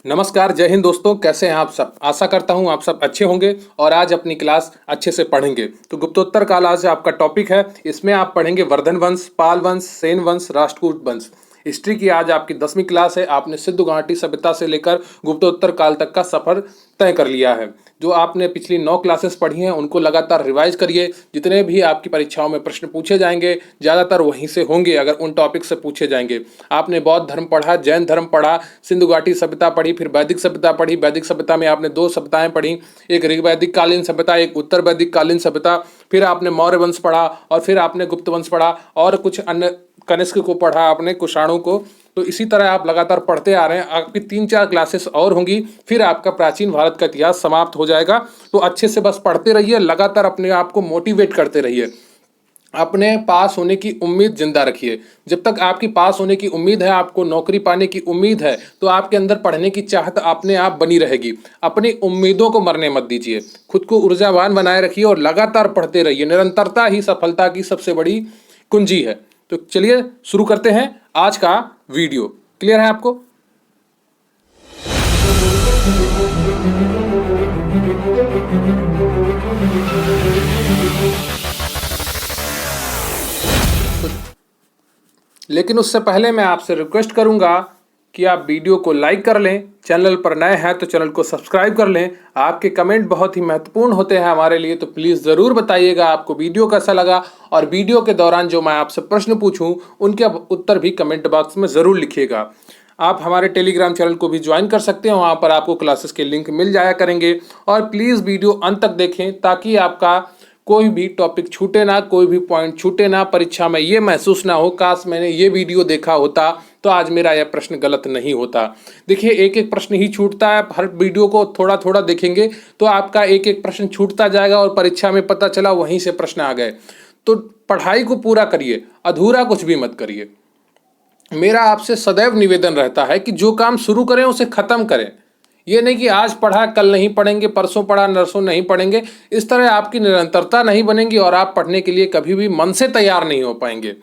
नमस्कार, जय हिंद दोस्तों। कैसे हैं आप सब? आशा करता हूं आप सब अच्छे होंगे और आज अपनी क्लास अच्छे से पढ़ेंगे। तो गुप्तोत्तर काल आज आपका टॉपिक है। इसमें आप पढ़ेंगे वर्धन वंश, पाल वंश, सेन वंश, राष्ट्रकूट वंश। हिस्ट्री की आज आपकी 10वीं क्लास है। आपने सिंधु घाटी सभ्यता से लेकर गुप्तोत्तर काल तक का सफर तय कर लिया है। जो आपने पिछली 9 क्लासेस पढ़ी हैं उनको लगातार रिवाइज करिए। जितने भी आपकी परीक्षाओं में प्रश्न पूछे जाएंगे ज़्यादातर वहीं से होंगे, अगर उन टॉपिक से पूछे जाएंगे। आपने बौद्ध धर्म पढ़ा, जैन धर्म पढ़ा, सिंधु घाटी सभ्यता पढ़ी, फिर वैदिक सभ्यता पढ़ी। वैदिक सभ्यता में आपने 2 सभ्यताएं पढ़ी, एक ऋग्वैदिक कालीन सभ्यता, एक उत्तर वैदिक कालीन सभ्यता। फिर आपने मौर्य वंश पढ़ा और फिर आपने गुप्त वंश पढ़ा और कुछ अन्य कनिष्क को पढ़ा आपने, कुषाणों को। तो इसी तरह आप लगातार पढ़ते आ रहे हैं। आपकी 3-4 क्लासेस और होंगी, फिर आपका प्राचीन भारत का इतिहास समाप्त हो जाएगा। तो अच्छे से बस पढ़ते रहिए, लगातार अपने आप को मोटिवेट करते रहिए, अपने पास होने की उम्मीद जिंदा रखिए। जब तक आपकी पास होने की उम्मीद है, आपको नौकरी पाने की उम्मीद है, तो आपके अंदर पढ़ने की चाहत अपने आप बनी रहेगी। अपनी उम्मीदों को मरने मत दीजिए, खुद को ऊर्जावान बनाए रखिए और लगातार पढ़ते रहिए। निरंतरता ही सफलता की सबसे बड़ी कुंजी है। तो चलिए शुरू करते हैं आज का वीडियो। क्लियर है आपको? लेकिन उससे पहले मैं आपसे रिक्वेस्ट करूंगा कि आप वीडियो को लाइक कर लें, चैनल पर नए हैं तो चैनल को सब्सक्राइब कर लें। आपके कमेंट बहुत ही महत्वपूर्ण होते हैं हमारे लिए, तो प्लीज़ ज़रूर बताइएगा आपको वीडियो कैसा लगा। और वीडियो के दौरान जो मैं आपसे प्रश्न पूछूं उनके उत्तर भी कमेंट बॉक्स में ज़रूर लिखिएगा। आप हमारे टेलीग्राम चैनल को भी ज्वाइन कर सकते हैं, वहाँ पर आपको क्लासेस के लिंक मिल जाया करेंगे। और प्लीज़ वीडियो अंत तक देखें ताकि आपका कोई भी टॉपिक छूटे ना, कोई भी पॉइंट छूटे ना। परीक्षा में ये महसूस ना हो काश मैंने ये वीडियो देखा होता तो आज मेरा यह प्रश्न गलत नहीं होता। देखिए, एक एक प्रश्न ही छूटता है। हर वीडियो को थोड़ा थोड़ा देखेंगे तो आपका एक एक प्रश्न छूटता जाएगा और परीक्षा में पता चला वहीं से प्रश्न आ गए। तो पढ़ाई को पूरा करिए, अधूरा कुछ भी मत करिए। मेरा आपसे सदैव निवेदन रहता है कि जो काम शुरू करें उसे खत्म करें। ये नहीं कि आज पढ़ा कल नहीं पढ़ेंगे, परसों पढ़ा नरसों नहीं पढ़ेंगे। इस तरह आपकी निरंतरता नहीं बनेगी और आप पढ़ने के लिए कभी भी मन से तैयार नहीं हो पाएंगे।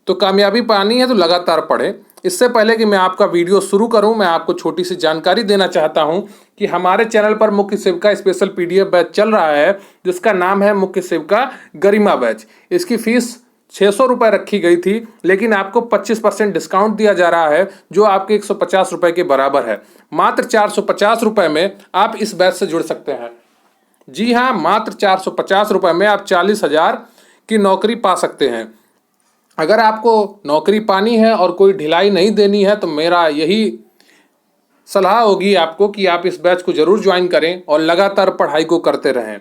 तो कामयाबी पानी है तो लगातार पढ़ें। इससे पहले कि मैं आपका वीडियो शुरू करूं, मैं आपको छोटी सी जानकारी देना चाहता हूं कि हमारे चैनल पर मुख्य सेविका स्पेशल पीडीएफ बैच चल रहा है, जिसका नाम है मुख्य सेविका गरिमा बैच। इसकी फीस 600 रुपये रखी गई थी, लेकिन आपको 25% डिस्काउंट दिया जा रहा है, जो आपके 150 रुपये के बराबर है। मात्र 450 रुपये में आप इस बैच से जुड़ सकते हैं। जी हाँ, मात्र 450 रुपये में आप 40,000 की नौकरी पा सकते हैं। अगर आपको नौकरी पानी है और कोई ढिलाई नहीं देनी है तो मेरा यही सलाह होगी आपको कि आप इस बैच को जरूर ज्वाइन करें और लगातार पढ़ाई को करते रहें।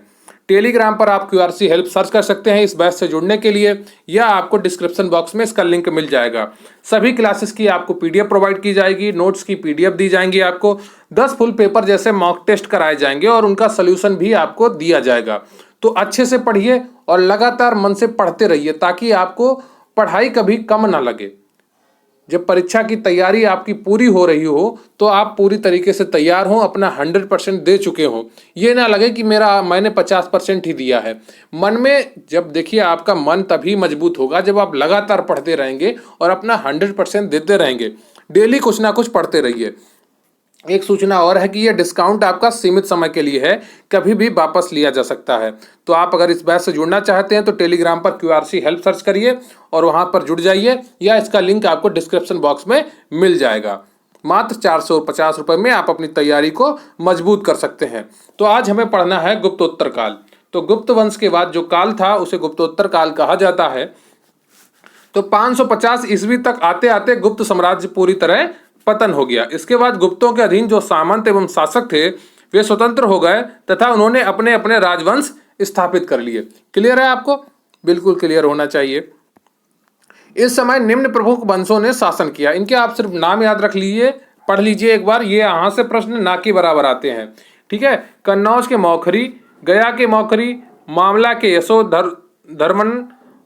टेलीग्राम पर आप QRC हेल्प सर्च कर सकते हैं इस बैच से जुड़ने के लिए, या आपको डिस्क्रिप्शन बॉक्स में इसका लिंक मिल जाएगा। सभी क्लासेस की आपको PDF प्रोवाइड की जाएगी, नोट्स की PDF दी जाएंगी, आपको 10 फुल पेपर जैसे मॉक टेस्ट कराए जाएंगे और उनका सोल्यूशन भी आपको दिया जाएगा। तो अच्छे से पढ़िए और लगातार मन से पढ़ते रहिए ताकि आपको पढ़ाई कभी कम ना लगे। जब परीक्षा की तैयारी आपकी पूरी हो रही हो तो आप पूरी तरीके से तैयार हो, अपना 100% दे चुके हो। ये ना लगे कि मैंने 50% ही दिया है। मन में जब देखिए, आपका मन तभी मजबूत होगा जब आप लगातार पढ़ते रहेंगे और अपना 100% देते रहेंगे। डेली कुछ ना कुछ पढ़ते रहिए। एक सूचना और है कि यह डिस्काउंट आपका सीमित समय के लिए है, कभी भी वापस लिया जा सकता है। तो आप अगर इस बैच से जुड़ना चाहते हैं तो टेलीग्राम पर QRC हेल्प सर्च करिए और वहां पर जुड़ जाइए, या इसका लिंक आपको डिस्क्रिप्शन बॉक्स में मिल जाएगा। मात्र 450 रुपये में आप अपनी तैयारी को मजबूत कर सकते हैं। तो आज हमें पढ़ना है गुप्तोत्तर काल। तो गुप्त वंश के बाद जो काल था उसे गुप्तोत्तर काल कहा जाता है। तो 550 ईस्वी तक आते आते गुप्त साम्राज्य पूरी तरह पतन हो गया। इसके बाद गुप्तों के अधीन जो सामंत एवं शासक थे वे स्वतंत्र हो गए तथा उन्होंने अपने अपने राजवंश स्थापित कर लिए। क्लियर है आपको? बिल्कुल क्लियर होना चाहिए। इस समय निम्न प्रमुख वंशों ने शासन किया। इनके आप सिर्फ नाम याद रख लीजिए, पढ़ लीजिए एक बार, ये यहाँ से प्रश्न ना के बराबर आते हैं। ठीक है। कन्नौज के मौखरी, गया के मौखरी, मामला के यशोधर्मन,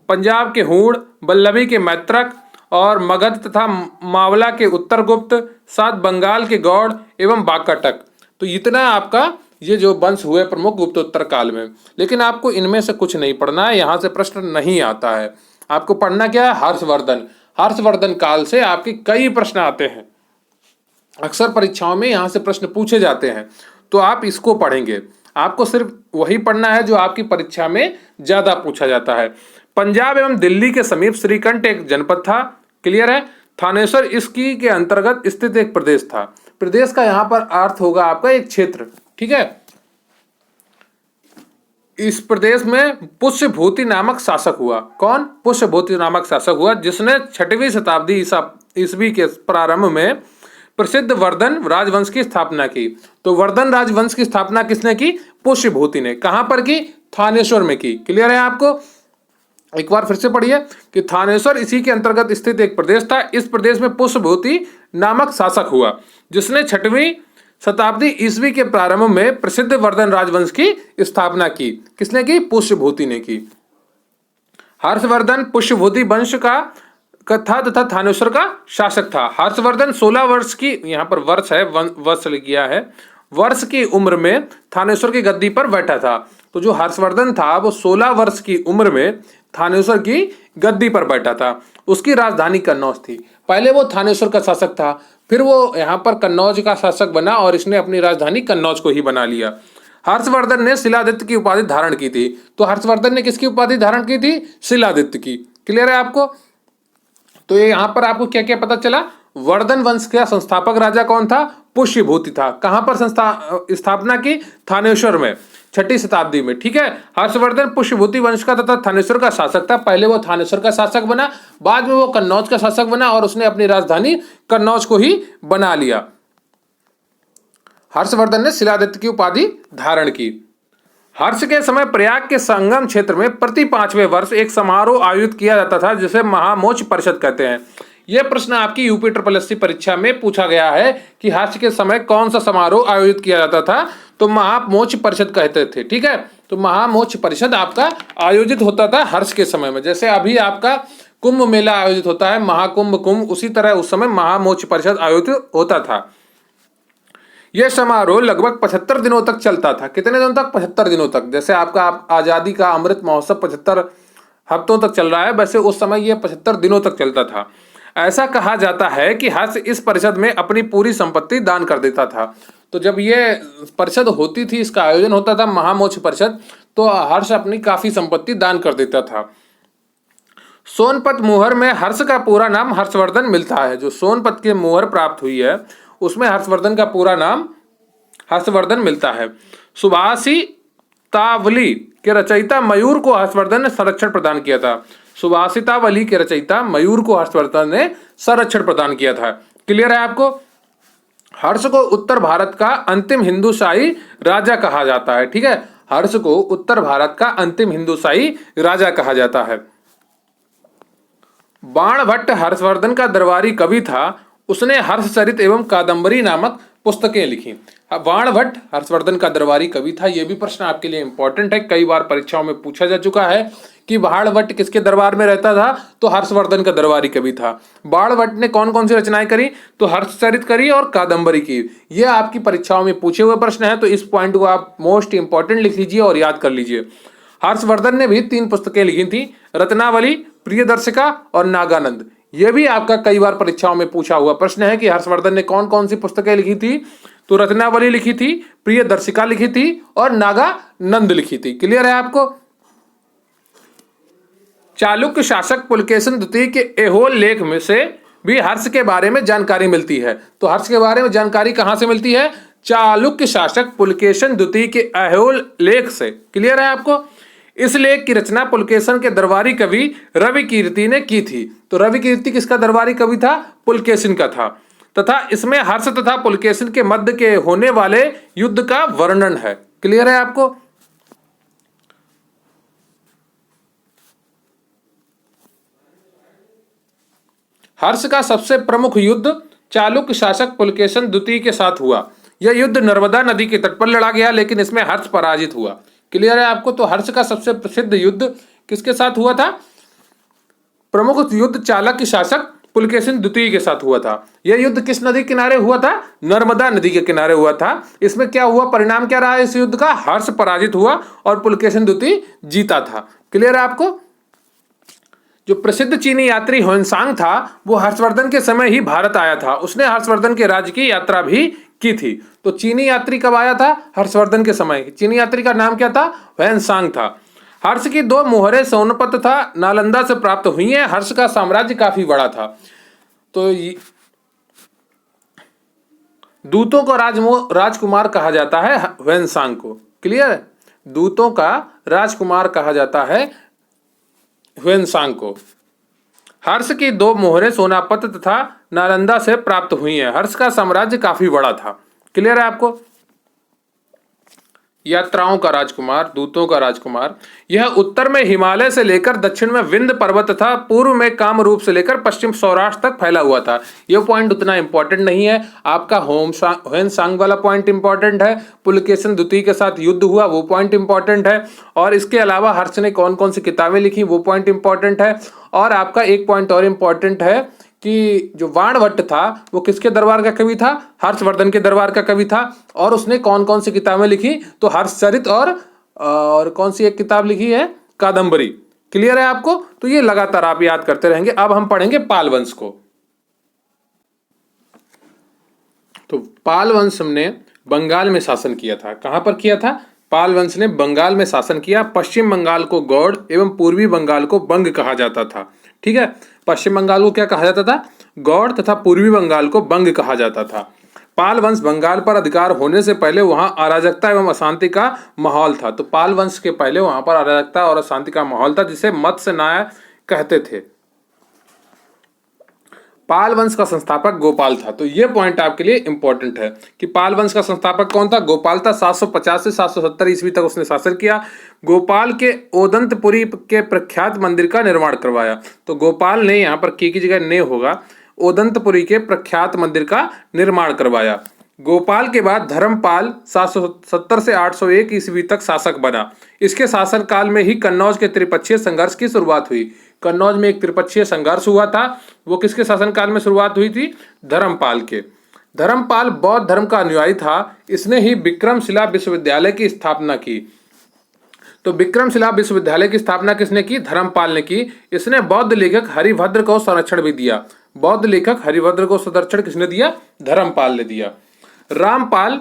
पंजाब के हूण, वल्लभी के मैत्रक और मगध तथा मावला के उत्तरगुप्त, सात बंगाल के गौड़ एवं बाकाटक। तो इतना आपका ये जो वंश हुए प्रमुख गुप्तोत्तर काल में। लेकिन आपको इनमें से कुछ नहीं पढ़ना है, यहाँ से प्रश्न नहीं आता है। आपको पढ़ना क्या है? हर्षवर्धन। हर्षवर्धन काल से आपके कई प्रश्न आते हैं। अक्सर परीक्षाओं में यहाँ से प्रश्न पूछे जाते हैं, तो आप इसको पढ़ेंगे। आपको सिर्फ वही पढ़ना है जो आपकी परीक्षा में ज्यादा पूछा जाता है। पंजाब एवं दिल्ली के समीप श्रीकंठ एक जनपद था। क्लियर है। थानेश्वर इसकी के अंतर्गत स्थित एक प्रदेश था। प्रदेश का यहाँ पर अर्थ होगा आपका एक क्षेत्र। ठीक है। इस प्रदेश में पुष्यभूति नामक शासक हुआ। कौन? पुष्यभूति नामक शासक हुआ, जिसने 6वीं शताब्दी ईस्वी के प्रारंभ में प्रसिद्ध वर्धन राजवंश की स्थापना की। तो वर्धन राजवंश की स्थापना किसने की? पुष्यभूति ने। कहां पर की? थानेश्वर में की। क्लियर है आपको? एक बार फिर से पढ़िए कि थानेश्वर इसी के अंतर्गत स्थित एक प्रदेश था। इस प्रदेश में पुष्यभूति नामक शासक हुआ, जिसने 6वीं शताब्दी ईस्वी के प्रारंभ में प्रसिद्ध वर्धन राजवंश की स्थापना की। किसने की? पुष्यभूति ने की। हर्षवर्धन पुष्यभूति वंश का था तथा थानेश्वर का शासक था। हर्षवर्धन 16 वर्ष की, यहाँ पर वर्ष है, वर्ष किया है, वर्ष की उम्र में थानेश्वर की गद्दी पर बैठा था। तो जो हर्षवर्धन था वो 16 वर्ष की उम्र में थानेश्वर की गद्दी पर बैठा था। उसकी राजधानी कन्नौज थी। पहले वो थानेश्वर का शासक था, फिर वो यहाँ पर कन्नौज का शासक बना और इसने अपनी राजधानी कन्नौज को ही बना लिया। हर्षवर्धन ने शिलादित्य की उपाधि धारण की थी। तो हर्षवर्धन ने किसकी उपाधि धारण की थी? शिलादित्य की। क्लियर है आपको? तो ये यहाँ पर आपको क्या क्या पता चला? वर्धन वंश का संस्थापक राजा कौन था? पुष्यभूति था। कहां पर स्थापना की? थानेश्वर में, 6वीं शताब्दी में। ठीक है। हर्षवर्धन पुष्यभूति वंश का तथा थानेश्वर का शासक था। पहले वो थानेश्वर का शासक बना, बाद में वो कन्नौज का शासक बना और उसने अपनी राजधानी कन्नौज को ही बना लिया। हर्षवर्धन ने शिलादित्य की उपाधि धारण की। हर्ष के समय प्रयाग के संगम क्षेत्र में प्रति 5वें वर्ष एक समारोह आयोजित किया जाता था, जिसे महामोक्ष परिषद कहते हैं। यह प्रश्न आपकी यूपी SSC परीक्षा में पूछा गया है कि हर्ष के समय कौन सा समारोह आयोजित किया जाता था? तो महामोक्ष परिषद कहते थे। ठीक है। तो महामोक्ष परिषद आपका आयोजित होता था हर्ष के समय में। जैसे अभी आपका कुंभ मेला आयोजित होता है, महाकुंभ कुंभ, उसी तरह उस समय महामोक्ष परिषद आयोजित होता था। यह समारोह लगभग 75 दिनों तक चलता था। कितने दिनों तक? 75 दिनों तक। जैसे आपका आजादी का अमृत महोत्सव 75 हफ्तों तक चल रहा है, वैसे उस समय यह 75 दिनों तक चलता था। ऐसा कहा जाता है कि हर्ष इस परिषद में अपनी पूरी संपत्ति दान कर देता था। तो जब ये परिषद होती थी, इसका आयोजन होता था महामोक्ष परिषद, तो हर्ष अपनी काफी संपत्ति दान कर देता था। सोनपत मुहर में हर्ष का पूरा नाम हर्षवर्धन मिलता है। जो सोनपत की मुहर प्राप्त हुई है उसमें हर्षवर्धन का पूरा नाम हर्षवर्धन मिलता है। सुभाषी तावली के रचयिता मयूर को हर्षवर्धन ने संरक्षण प्रदान किया था। सुभाषितावली के रचयिता मयूर को हर्षवर्धन ने संरक्षण प्रदान किया था। क्लियर है आपको? हर्ष को उत्तर भारत का अंतिम हिंदूशाही राजा कहा जाता है। ठीक है। हर्ष को उत्तर भारत का अंतिम हिंदूशाही राजा कहा जाता है। बाणभट्ट हर्षवर्धन का दरबारी कवि था। उसने हर्षचरित एवं कादंबरी नामक पुस्तकें लिखी। बाणभट्ट हर्षवर्धन का दरबारी कवि था। यह भी प्रश्न आपके लिए इंपॉर्टेंट है, कई बार परीक्षाओं में पूछा जा चुका है कि बाणभट्ट किसके दरबार में रहता था? तो हर्षवर्धन का दरबारी कवि था। बाणभट्ट ने कौन कौन सी रचनाएं करी? तो हर्षचरित करी और कादंबरी की। यह आपकी परीक्षाओं में पूछे हुए प्रश्न है, तो इस पॉइंट को आप मोस्ट इंपॉर्टेंट लिख लीजिए और याद कर लीजिए। हर्षवर्धन ने भी 3 पुस्तकें लिखी थी, रत्नावली, प्रियदर्शिका और नागानंद। यह भी आपका कई बार परीक्षाओं में पूछा हुआ प्रश्न है कि हर्षवर्धन ने कौन कौन सी पुस्तकें लिखी थी? तो रत्नावली लिखी थी, प्रियदर्शिका लिखी थी और नागानंद लिखी थी। क्लियर है आपको? चालुक्य शासक पुलकेशिन द्वितीय के ऐहोल लेख में से भी हर्ष के बारे में जानकारी मिलती है। तो हर्ष के बारे में जानकारी कहां से मिलती है? चालुक्य शासक पुलकेशिन द्वितीय के ऐहोल लेख से। क्लियर है आपको? इस लेख की रचना पुलकेशिन के दरबारी कवि रविकीर्ति ने की थी। तो रविकीर्ति किसका दरबारी कवि था? पुलकेशिन का था। तथा इसमें हर्ष तथा पुलकेशिन के मध्य के होने वाले युद्ध का वर्णन है। क्लियर है आपको? हर्ष का सबसे प्रमुख युद्ध चालुक्य शासक पुलकेशिन द्वितीय के साथ हुआ। यह युद्ध नर्मदा नदी के तट पर लड़ा गया, लेकिन इसमें हर्ष पराजित हुआ। क्लियर है आपको? तो हर्ष का सबसे प्रसिद्ध युद्ध किसके साथ हुआ था? प्रमुख युद्ध चालुक्य शासक पुलकेशिन द्वितीय के साथ हुआ था। यह युद्ध किस नदी के किनारे हुआ था? नर्मदा नदी के किनारे हुआ था। इसमें क्या हुआ? परिणाम क्या रहा इस युद्ध का? हर्ष पराजित हुआ और पुलकेशिन द्वितीय जीता था। क्लियर है आपको? जो प्रसिद्ध चीनी यात्री ह्वेनसांग था वो हर्षवर्धन के समय ही भारत आया था, उसने हर्षवर्धन के राज्य की यात्रा भी की थी। तो चीनी यात्री कब आया था? हर्षवर्धन के समय। चीनी यात्री का नाम क्या था? ह्वेनसांग था। हर्ष की 2 मोहरें सोनपत तथा नालंदा से प्राप्त हुई हैं। हर्ष का साम्राज्य काफी बड़ा था। तो दूतों का राजकुमार कहा जाता है ह्वेनसांग को। क्लियर है? दूतों का राजकुमार कहा जाता है ह्वेनसांग को। हर्ष की 2 मोहरें सोनापत तथा नालंदा से प्राप्त हुई हैं। हर्ष का साम्राज्य काफी बड़ा था। क्लियर है आपको? यात्राओं का राजकुमार, दूतों का राजकुमार। यह उत्तर में हिमालय से लेकर दक्षिण में विंध्य पर्वत तथा पूर्व में कामरूप से लेकर पश्चिम सौराष्ट्र तक फैला हुआ था। यह पॉइंट उतना इंपॉर्टेंट नहीं है। आपका ह्वेनसांग वाला पॉइंट इंपॉर्टेंट है। पुलकेशिन द्वितीय के साथ युद्ध हुआ वो पॉइंट इंपॉर्टेंट है। और इसके अलावा हर्ष ने कौन कौन सी किताबें लिखी वो पॉइंट इंपॉर्टेंट है। और आपका एक पॉइंट और इंपॉर्टेंट है कि जो बाणभट्ट था वो किसके दरबार का कवि था? हर्षवर्धन के दरबार का कवि था। और उसने कौन कौन सी किताबें लिखी? तो हर्षचरित और कौन सी एक किताब लिखी है? कादंबरी। क्लियर है आपको? तो ये लगातार आप याद करते रहेंगे। अब हम पढ़ेंगे पाल वंश को। तो पाल वंश ने बंगाल में शासन किया था। कहां पर किया था? पाल वंश ने बंगाल में शासन किया। पश्चिम बंगाल को गौड़ एवं पूर्वी बंगाल को बंग कहा जाता था। ठीक है? पश्चिम बंगाल को क्या कहा जाता था? गौड़ तथा पूर्वी बंगाल को बंग कहा जाता था। पाल वंश बंगाल पर अधिकार होने से पहले वहां अराजकता एवं अशांति का माहौल था। तो पाल वंश के पहले वहां पर अराजकता और अशांति का माहौल था, जिसे मत्स्य न्याय कहते थे। पाल वंश का संस्थापक गोपाल था। तो ये पॉइंट आपके लिए इंपॉर्टेंट है कि पाल वंश का संस्थापक कौन था? गोपाल था। 750 से 770 ईस्वी तक उसने शासन किया। गोपाल के ओदंतपुरी के प्रख्यात मंदिर का निर्माण करवाया। तो गोपाल ने, यहाँ पर की जगह ने होगा, ओदंतपुरी के प्रख्यात मंदिर का निर्माण करवाया। गोपाल के बाद धर्मपाल 770 से 801 ईस्वी तक शासक बना। इसके शासन काल में ही कन्नौज के त्रिपक्षीय संघर्ष की शुरुआत हुई। कन्नौज में एक त्रिपक्षीय संघर्ष हुआ था। वो किसके शासनकाल में शुरुआत हुई थी? धर्मपाल के। धर्मपाल बौद्ध धर्म का अनुयायी था। इसने ही विक्रमशिला विश्वविद्यालय की स्थापना की। तो विक्रमशिला विश्वविद्यालय की स्थापना किसने की? धर्मपाल ने की। इसने बौद्ध लेखक हरिभद्र को संरक्षण भी दिया। बौद्ध लेखक हरिभद्र को संरक्षण किसने दिया? धर्मपाल ने दिया। रामपाल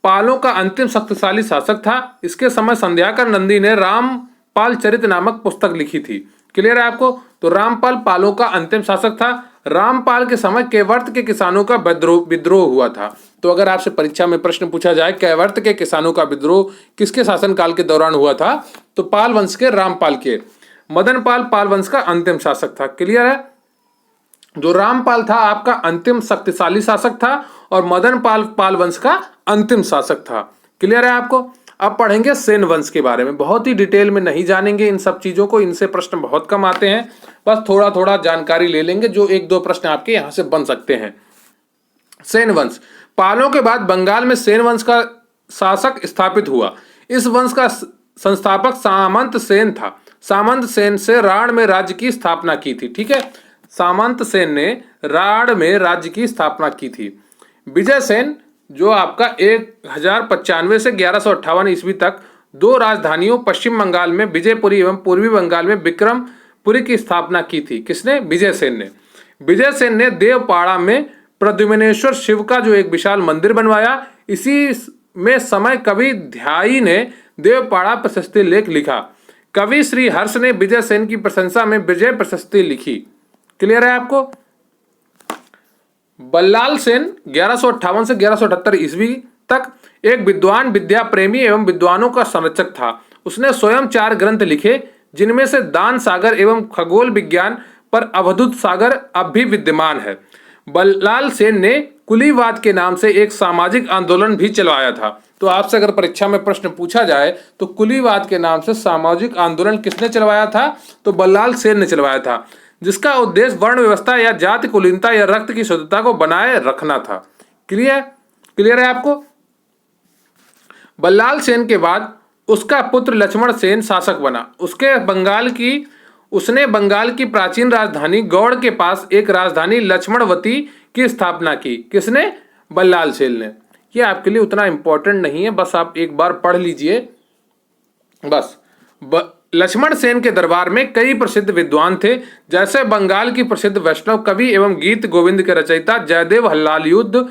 पालों का अंतिम शक्तिशाली शासक था। इसके समय संध्याकर नंदी ने रामपाल चरित नामक पुस्तक लिखी थी। क्लियर है आपको? तो रामपाल पालों का अंतिम शासक था। रामपाल के समय कैवर्त के किसानों का विद्रोह हुआ था। तो अगर आपसे परीक्षा में प्रश्न पूछा जाए कैवर्त के किसानों का विद्रोह किसके शासनकाल के दौरान हुआ था, तो पाल वंश के रामपाल के। मदनपाल पाल वंश का अंतिम शासक था। क्लियर है? जो रामपाल था आपका अंतिम शक्तिशाली शासक था और मदनपाल पाल वंश का अंतिम शासक था। क्लियर है आपको? अब पढ़ेंगे सेन वंश के बारे में। बहुत ही डिटेल में नहीं जानेंगे इन सब चीजों को, इनसे प्रश्न बहुत कम आते हैं। बस थोड़ा थोड़ा जानकारी ले लेंगे, जो 1-2 प्रश्न आपके यहां से बन सकते हैं। सेन वंश। पालों के बाद बंगाल में सेन वंश का शासक स्थापित हुआ। इस वंश का संस्थापक सामंत सेन था। सामंत सेन से राण में राज्य की स्थापना की थी। ठीक है? सामंत सेन ने राण में राज्य की स्थापना की थी। विजय सेन जो आपका 1095 से 1158 ईस्वी तक 2 राजधानियों पश्चिम बंगाल में विजयपुरी एवं पूर्वी बंगाल में विक्रमपुरी की स्थापना की थी। किसने? विजय सेन ने। विजय सेन ने देवपाड़ा में प्रद्युम्नेश्वर शिव का जो एक विशाल मंदिर बनवाया। इसी में समय कवि ध्याई ने देवपाड़ा प्रशस्ति लेख लिखा। कवि श्री हर्ष ने विजय सेन की प्रशंसा में विजय प्रशस्ति लिखी। क्लियर है आपको? बल्लाल सेन 1158 से 1178 ईस्वी तक एक विद्वान, विद्या प्रेमी एवं विद्वानों का संरक्षक था। उसने स्वयं 4 ग्रंथ लिखे, जिनमें से दान सागर एवं खगोल विज्ञान पर अवधूत सागर अब भी विद्यमान है। बल्लाल सेन ने कुलीवाद के नाम से एक सामाजिक आंदोलन भी चलाया था। तो आपसे अगर परीक्षा में प्रश्न पूछा जाए तो कुलीवाद के नाम से सामाजिक आंदोलन किसने चलवाया था? तो बल्लाल सेन ने चलवाया था, जिसका उद्देश्य वर्ण व्यवस्था या जाति कुलीनता या रक्त की शुद्धता को बनाए रखना था। क्लियर है आपको? बल्लाल सेन के बाद उसका पुत्र लक्ष्मण सेन शासक बना। उसने बंगाल की प्राचीन राजधानी गौड़ के पास एक राजधानी लक्ष्मणवती की स्थापना की। किसने? बल्लाल सेन ने। ये आपके लिए उतना इंपॉर्टेंट नहीं है, बस आप एक बार पढ़ लीजिए। बस लक्ष्मण सेन के दरबार में कई प्रसिद्ध विद्वान थे, जैसे बंगाल की प्रसिद्ध वैष्णव कवि एवं गीत गोविंद के रचयिता जयदेव हल्लायुद्ध।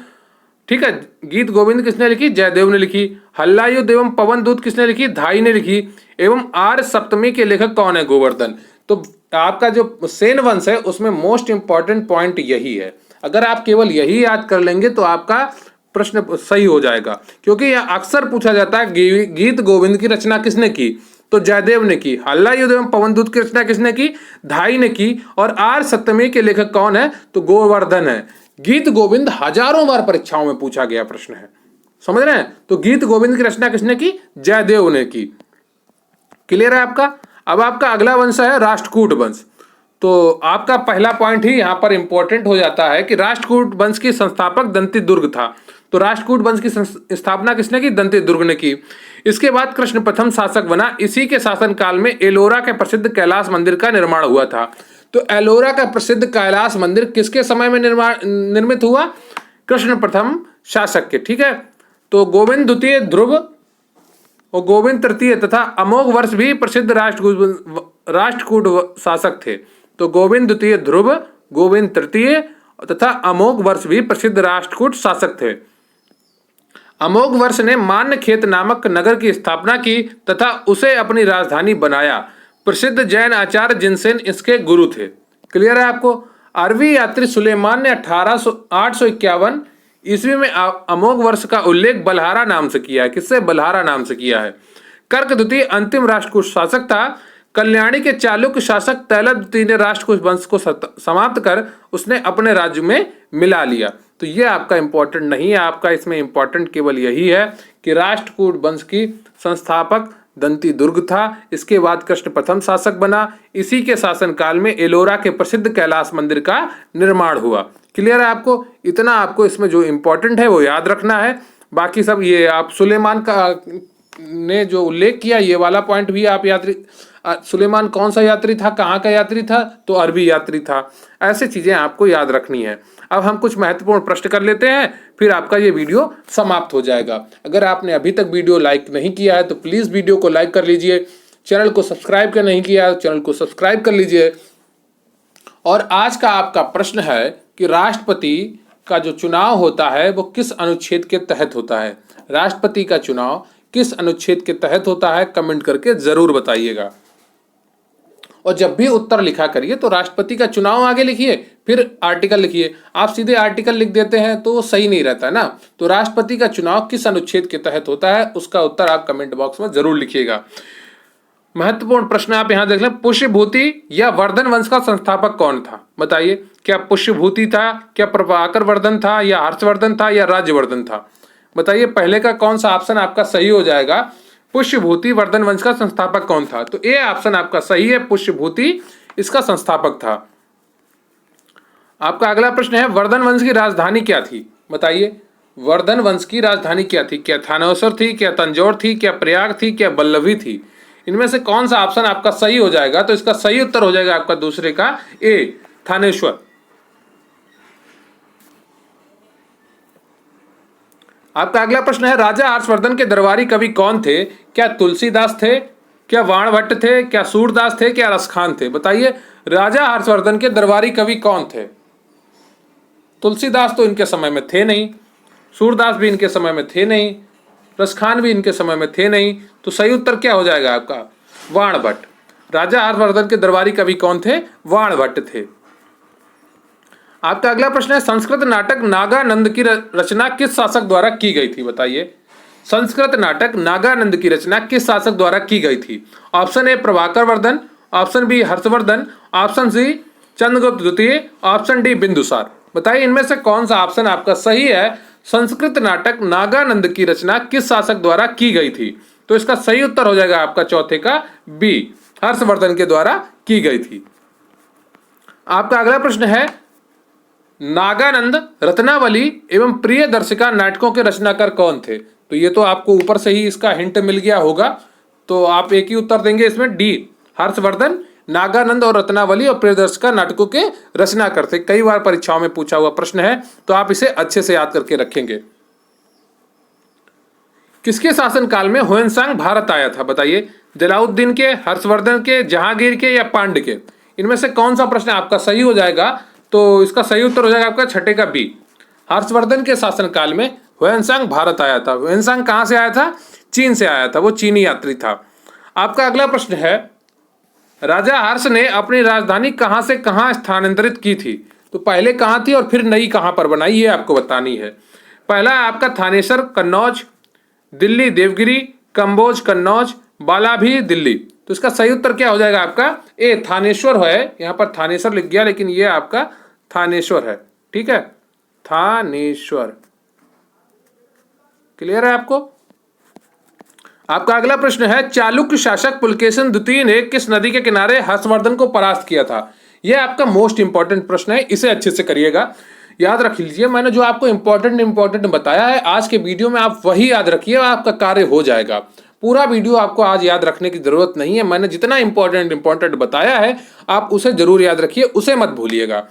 ठीक है, गीत गोविंद किसने लिखी? जयदेव ने लिखी। हल्लायुद्ध एवं पवन दूत किसने लिखी? धाई ने लिखी। एवं आर्य सप्तमी के लेखक कौन है? गोवर्धन। तो आपका जो सेन वंश है उसमें मोस्ट इंपॉर्टेंट पॉइंट यही है। अगर आप केवल यही याद कर लेंगे तो आपका प्रश्न सही हो जाएगा, क्योंकि यह अक्सर पूछा जाता है गीत गोविंद की रचना किसने की? तो जयदेव ने की। हल्लायुद्ध एवं पवनदूत की रचना किसने की? धाई ने की। और आर्य सप्तमी के लेखक कौन है? तो गोवर्धन है। गीत गोविंद हजारों बार परीक्षाओं में पूछा गया प्रश्न है, समझ रहे हैं? तो गीत गोविंद की रचना किसने की? जयदेव ने की। क्लियर है आपका? अब आपका अगला वंश है राष्ट्रकूट वंश। तो आपका पहला पॉइंट ही यहां पर इंपॉर्टेंट हो जाता है कि राष्ट्रकूट वंश की संस्थापक दंतिदुर्ग था। तो राष्ट्रकूट वंश की स्थापना किसने की? दंतिदुर्ग ने की। इसके बाद कृष्ण प्रथम शासक बना। इसी के शासन काल में एलोरा के प्रसिद्ध कैलाश मंदिर का निर्माण हुआ था। तो एलोरा का प्रसिद्ध कैलाश मंदिर किसके समय में निर्मित हुआ? कृष्ण प्रथम शासक के। ठीक है, तो गोविंद द्वितीय ध्रुव और गोविंद तृतीय तथा अमोघ वर्ष भी प्रसिद्ध राष्ट्रकूट शासक थे। तो गोविंद द्वितीय ध्रुव, गोविंद तृतीय तथा अमोघ वर्ष भी प्रसिद्ध राष्ट्रकूट शासक थे। अमोघ वर्ष ने मान्यखेत नामक नगर की स्थापना की तथा उसे अपनी राजधानी बनाया। प्रसिद्ध जैन आचार्य जिनसेन इसके गुरु थे। क्लियर है आपको? अरबी यात्री सुलेमान ने 851 ईस्वी में अमोघ वर्ष का उल्लेख बलहारा नाम से किया है। किससे? बलहारा नाम से किया है। कर्क द्वितीय अंतिम राष्ट्रकूट शासक था। कल्याणी के चालुक्य शासक तैलप द्वितीय ने राष्ट्रकूट वंश को समाप्त कर उसने अपने राज्य में मिला लिया। तो ये आपका इंपॉर्टेंट नहीं है, आपका इसमें इंपॉर्टेंट केवल यही है कि राष्ट्रकूट वंश की संस्थापक दंतिदुर्ग था। इसके बाद कृष्ण प्रथम शासक बना। इसी के शासन काल में एलोरा के प्रसिद्ध कैलाश मंदिर का निर्माण हुआ। क्लियर है आपको? इतना आपको इसमें जो इंपॉर्टेंट है वो याद रखना है। बाकी सब ये आप सुलेमान का ने जो उल्लेख किया ये वाला पॉइंट भी आप याद। सुलेमान कौन सा यात्री था? कहाँ का यात्री था? तो अरबी यात्री था। ऐसे चीजें आपको याद रखनी है। अब हम कुछ महत्वपूर्ण प्रश्न कर लेते हैं, फिर आपका ये वीडियो समाप्त हो जाएगा। अगर आपने अभी तक वीडियो लाइक नहीं किया है तो प्लीज वीडियो को लाइक कर लीजिए। चैनल को सब्सक्राइब कर नहीं किया है तो चैनल को सब्सक्राइब कर लीजिए। और आज का आपका प्रश्न है कि राष्ट्रपति का जो चुनाव होता है वो किस अनुच्छेद के तहत होता है? राष्ट्रपति का चुनाव किस अनुच्छेद के तहत होता है? कमेंट करके जरूर बताइएगा। और जब भी उत्तर लिखा करिए तो राष्ट्रपति का चुनाव आगे लिखिए, फिर आर्टिकल लिखिए। आप सीधे आर्टिकल लिख देते हैं तो वो सही नहीं रहता ना। तो राष्ट्रपति का चुनाव किस अनुच्छेद के तहत होता है उसका उत्तर आप कमेंट बॉक्स में जरूर लिखिएगा। महत्वपूर्ण प्रश्न आप यहां देख लें। पुष्यभूति या वर्धन वंश का संस्थापक कौन था? बताइए, क्या पुष्यभूति था, क्या प्रभाकर वर्धन था, या हर्षवर्धन था, या राज्यवर्धन था? बताइए पहले का कौन सा ऑप्शन आपका सही हो जाएगा? पुष्यभूति वर्धन वंश का संस्थापक कौन था? तो ए ऑप्शन आपका सही है, पुष्यभूति इसका संस्थापक था। आपका अगला प्रश्न है वर्धन वंश की राजधानी क्या थी? बताइए वर्धन वंश की राजधानी क्या थी? क्या थानेश्वर थी, क्या तंजौर थी, क्या प्रयाग थी, क्या बल्लभी थी? इनमें से कौन सा ऑप्शन आपका सही हो जाएगा? तो इसका सही उत्तर हो जाएगा आपका दूसरे का ए, थानेश्वर। आपका अगला प्रश्न है राजा हर्षवर्धन के दरबारी कवि कौन थे? क्या तुलसीदास थे, क्या वाणभट्ट थे, क्या सूरदास थे, क्या रसखान थे? बताइए राजा हर्षवर्धन के दरबारी कवि कौन थे? तुलसीदास तो इनके समय में थे नहीं, सूरदास भी इनके समय में थे नहीं, रसखान भी इनके समय में थे नहीं। तो सही उत्तर क्या हो जाएगा आपका? वाणभट्ट। राजा हर्षवर्धन के दरबारी कवि कौन थे? वाणभट्ट थे। आपका अगला प्रश्न है संस्कृत नाटक नागानंद की रचना किस शासक द्वारा की गई थी? बताइए संस्कृत नाटक नागानंद की रचना किस शासक द्वारा की गई थी? Option A Prabhakar Vardhan, option B Harshavardhan, option C Chandragupta द्वितीय, ऑप्शन डी बिंदुसार। बताइए इनमें से कौन सा ऑप्शन आपका सही है? संस्कृत नाटक नागानंद की रचना किस शासक द्वारा की गई थी? तो इसका सही उत्तर हो जाएगा आपका चौथे का बी, हर्षवर्धन के द्वारा की गई थी। आपका अगला प्रश्न है नागानंद, रत्नावली एवं प्रियदर्शिका नाटकों के रचनाकार कौन थे? तो ये तो आपको ऊपर से ही इसका हिंट मिल गया होगा, तो आप एक ही उत्तर देंगे इसमें डी, हर्षवर्धन। नागानंद और रत्नावली और प्रियदर्शिका नाटकों के रचनाकार थे। कई बार परीक्षाओं में पूछा हुआ प्रश्न है, तो आप इसे अच्छे से याद करके रखेंगे। किसके शासन काल में ह्वेनसांग भारत आया था? बताइए जलाउद्दीन के, हर्षवर्धन के, जहांगीर के या पांड्य के? इनमें से कौन सा प्रश्न आपका सही हो जाएगा? तो इसका सही उत्तर हो जाएगा आपका छठे का बी। हर्षवर्धन के शासनकाल में ह्वेनसांग भारत आया था। ह्वेनसांग कहां से आया था? चीन से आया था, वो चीनी यात्री था। आपका अगला प्रश्न है, राजा हर्ष ने अपनी राजधानी कहां से कहां स्थानांतरित की थी? तो पहले कहां थी और फिर नई कहां पर बनाई, है आपको बतानी है। पहला आपका थानेसर कन्नौज, दिल्ली देवगिरी, कंबोज कन्नौज, बालाभी दिल्ली। तो इसका सही उत्तर क्या हो जाएगा आपका? ए थानेश्वर है। यहां पर थानेसर लिख गया लेकिन ये आपका थानेश्वर है। ठीक है, थानेश्वर। क्लियर है आपको? आपका अगला प्रश्न है, चालुक्य शासक पुलकेशिन द्वितीय ने किस नदी के किनारे हर्षवर्धन को परास्त किया था? यह आपका मोस्ट इंपॉर्टेंट प्रश्न है, इसे अच्छे से करिएगा, याद रख लीजिए। मैंने जो आपको इंपॉर्टेंट बताया है आज के वीडियो में, आप वही याद रखिए, आपका कार्य हो जाएगा। पूरा वीडियो आपको आज याद रखने की जरूरत नहीं है। मैंने जितना इंपॉर्टेंट बताया है आप उसे जरूर याद रखिए, उसे मत भूलिएगा।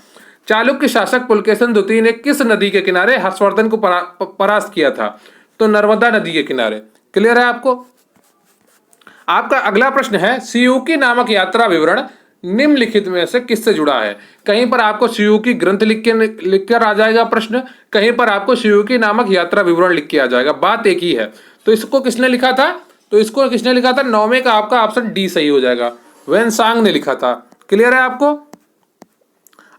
चालुक्य शासक पुलकेशिन द्वितीय ने किस नदी के किनारे हर्षवर्धन को परास्त किया था? तो नर्मदा नदी के किनारे। क्लियर है आपको? आपका अगला प्रश्न है, सियूकी नामक यात्रा विवरण निम्नलिखित में से किससे जुड़ा है? कहीं पर आपको सियूकी ग्रंथ लिख कर आ जाएगा प्रश्न, कहीं पर आपको सियूकी नामक यात्रा विवरण लिख के आ जाएगा, बात एक ही है। तो इसको किसने लिखा था? तो इसको किसने लिखा था? 9वें का आपका ऑप्शन डी सही हो जाएगा, ह्वेनसांग ने लिखा था। क्लियर है आपको?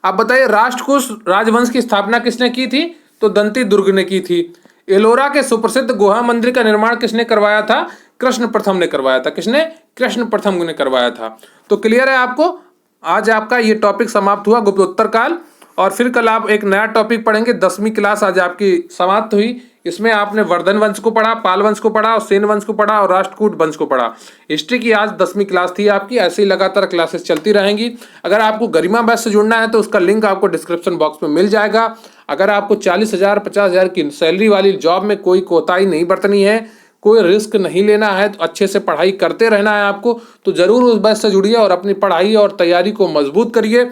आप बताइए, राष्ट्रकूट राजवंश की स्थापना किसने की थी? तो दंती दुर्ग ने की थी। एलोरा के सुप्रसिद्ध गुहा मंदिर का निर्माण किसने करवाया था? कृष्ण प्रथम ने करवाया था। किसने? कृष्ण प्रथम ने करवाया था। तो क्लियर है आपको? आज आपका ये टॉपिक समाप्त हुआ, गुप्तोत्तर काल। और फिर कल आप एक नया टॉपिक पढ़ेंगे। 10वीं क्लास आज आपकी समाप्त हुई। इसमें आपने वर्धन वंश को पढ़ा, पाल वंश को पढ़ा और सेन वंश को पढ़ा और राष्ट्रकूट वंश को पढ़ा। हिस्ट्री की आज 10वीं क्लास थी आपकी। ऐसे ही लगातार क्लासेस चलती रहेंगी। अगर आपको गरिमा बैच से जुड़ना है तो उसका लिंक आपको डिस्क्रिप्शन बॉक्स में मिल जाएगा। अगर आपको 40,000 50,000 की सैलरी वाली जॉब में कोई कोताही नहीं बरतनी है, कोई रिस्क नहीं लेना है, तो अच्छे से पढ़ाई करते रहना है आपको, तो जरूर उस बैच से जुड़िए और अपनी पढ़ाई और तैयारी को मजबूत करिए।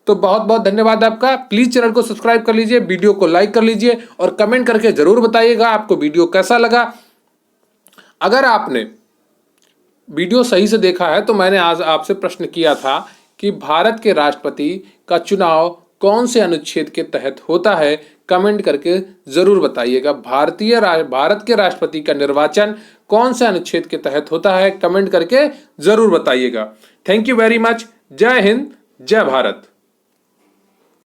तो बहुत बहुत धन्यवाद आपका। प्लीज चैनल को सब्सक्राइब कर लीजिए, वीडियो को लाइक कर लीजिए और कमेंट करके जरूर बताइएगा आपको वीडियो कैसा लगा। अगर आपने वीडियो सही से देखा है तो मैंने आज आपसे प्रश्न किया था कि भारत के राष्ट्रपति का चुनाव कौन से अनुच्छेद के तहत होता है? कमेंट करके जरूर बताइएगा। भारत के राष्ट्रपति का निर्वाचन कौन से अनुच्छेद के तहत होता है? कमेंट करके जरूर बताइएगा। Thank you very much. जय हिंद, जय भारत।